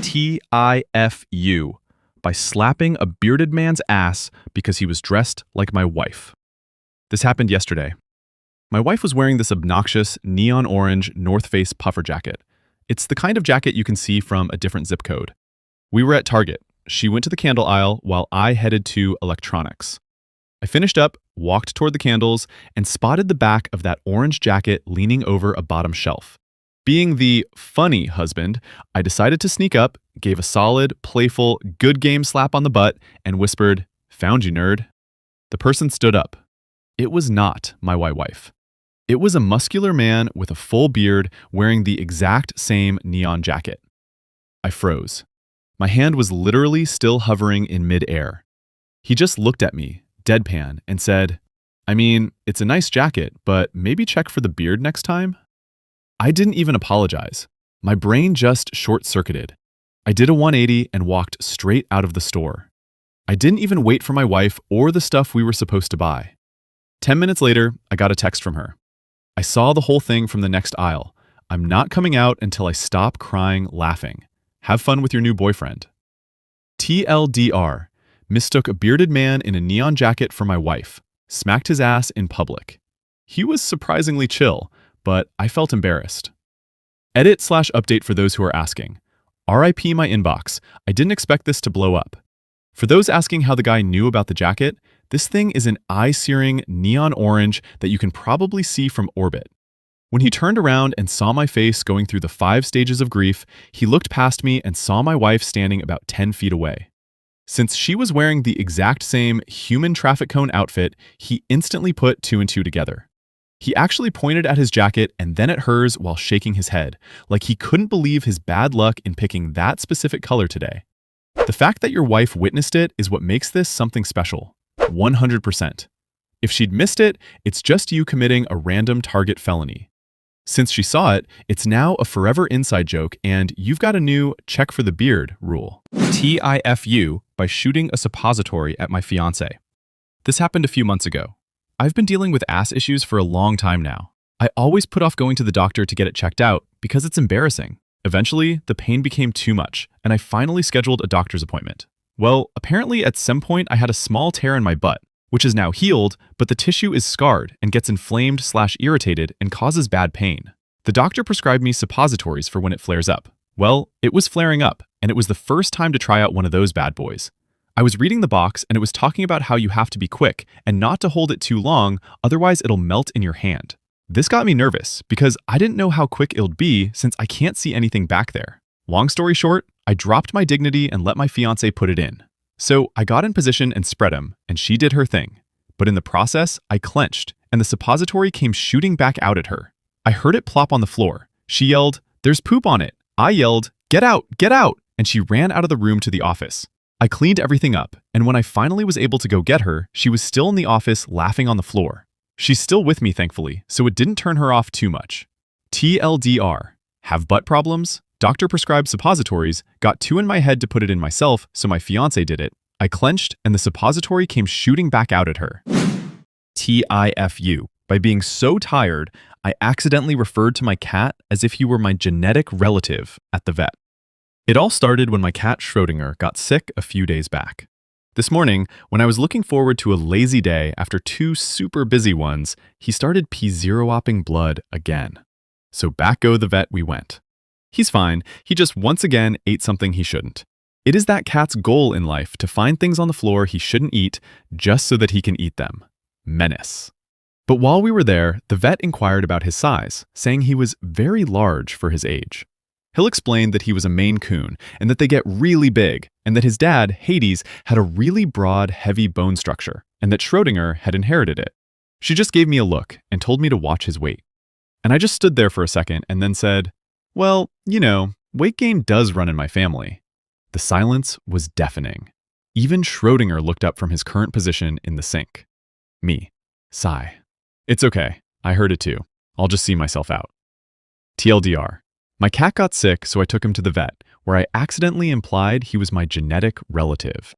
TIFU by slapping a bearded man's ass because he was dressed like my wife. This happened yesterday. My wife was wearing this obnoxious neon orange North Face puffer jacket. It's the kind of jacket you can see from a different zip code. We were at Target. She went to the candle aisle while I headed to electronics. I finished up, walked toward the candles, and spotted the back of that orange jacket leaning over a bottom shelf. Being the funny husband, I decided to sneak up, gave a solid, playful, good game slap on the butt, and whispered, "Found you, nerd." The person stood up. It was not my white wife. It was a muscular man with a full beard wearing the exact same neon jacket. I froze. My hand was literally still hovering in midair. He just looked at me, deadpan, and said, "I mean, it's a nice jacket, but maybe check for the beard next time?" I didn't even apologize. My brain just short-circuited. I did a 180 and walked straight out of the store. I didn't even wait for my wife or the stuff we were supposed to buy. 10 minutes later, I got a text from her. I saw the whole thing from the next aisle. "I'm not coming out until I stop crying laughing. Have fun with your new boyfriend." TLDR, mistook a bearded man in a neon jacket for my wife, smacked his ass in public. He was surprisingly chill, but I felt embarrassed. Edit/update for those who are asking. RIP my inbox. I didn't expect this to blow up. For those asking how the guy knew about the jacket, this thing is an eye-searing neon orange that you can probably see from orbit. When he turned around and saw my face going through the 5 stages of grief, he looked past me and saw my wife standing about 10 feet away. Since she was wearing the exact same human traffic cone outfit, he instantly put 2 and 2 together. He actually pointed at his jacket and then at hers while shaking his head, like he couldn't believe his bad luck in picking that specific color today. The fact that your wife witnessed it is what makes this something special. 100%. If she'd missed it, it's just you committing a random Target felony. Since she saw it, it's now a forever inside joke and you've got a new check for the beard rule. TIFU by shooting a suppository at my fiance. This happened a few months ago. I've been dealing with ass issues for a long time now. I always put off going to the doctor to get it checked out because it's embarrassing. Eventually, the pain became too much, and I finally scheduled a doctor's appointment. Well, apparently at some point I had a small tear in my butt, which is now healed, but the tissue is scarred and gets inflamed/irritated and causes bad pain. The doctor prescribed me suppositories for when it flares up. Well, it was flaring up, and it was the first time to try out one of those bad boys. I was reading the box and it was talking about how you have to be quick and not to hold it too long, otherwise it'll melt in your hand. This got me nervous because I didn't know how quick it'll be since I can't see anything back there. Long story short, I dropped my dignity and let my fiance put it in. So I got in position and spread him, and she did her thing. But in the process, I clenched, and the suppository came shooting back out at her. I heard it plop on the floor. She yelled, "There's poop on it." I yelled, "Get out, get out!" And she ran out of the room to the office. I cleaned everything up, and when I finally was able to go get her, she was still in the office laughing on the floor. She's still with me, thankfully, so it didn't turn her off too much. TLDR. Have butt problems? Doctor prescribed suppositories, got 2 in my head to put it in myself, so my fiance did it. I clenched, and the suppository came shooting back out at her. TIFU. By being so tired, I accidentally referred to my cat as if he were my genetic relative at the vet. It all started when my cat Schrodinger got sick a few days back. This morning, when I was looking forward to a lazy day after 2 super busy ones, he started P0-opping blood again. So back go the vet we went. He's fine, he just once again ate something he shouldn't. It is that cat's goal in life to find things on the floor he shouldn't eat just so that he can eat them. Menace. But while we were there, the vet inquired about his size, saying he was very large for his age. He'll explain that he was a Maine Coon and that they get really big, and that his dad, Hades, had a really broad, heavy bone structure, and that Schrodinger had inherited it. She just gave me a look and told me to watch his weight. And I just stood there for a second and then said, "Well, you know, weight gain does run in my family." The silence was deafening. Even Schrodinger looked up from his current position in the sink. Me. Sigh. It's okay. I heard it too. I'll just see myself out. TLDR. My cat got sick, so I took him to the vet, where I accidentally implied he was my genetic relative.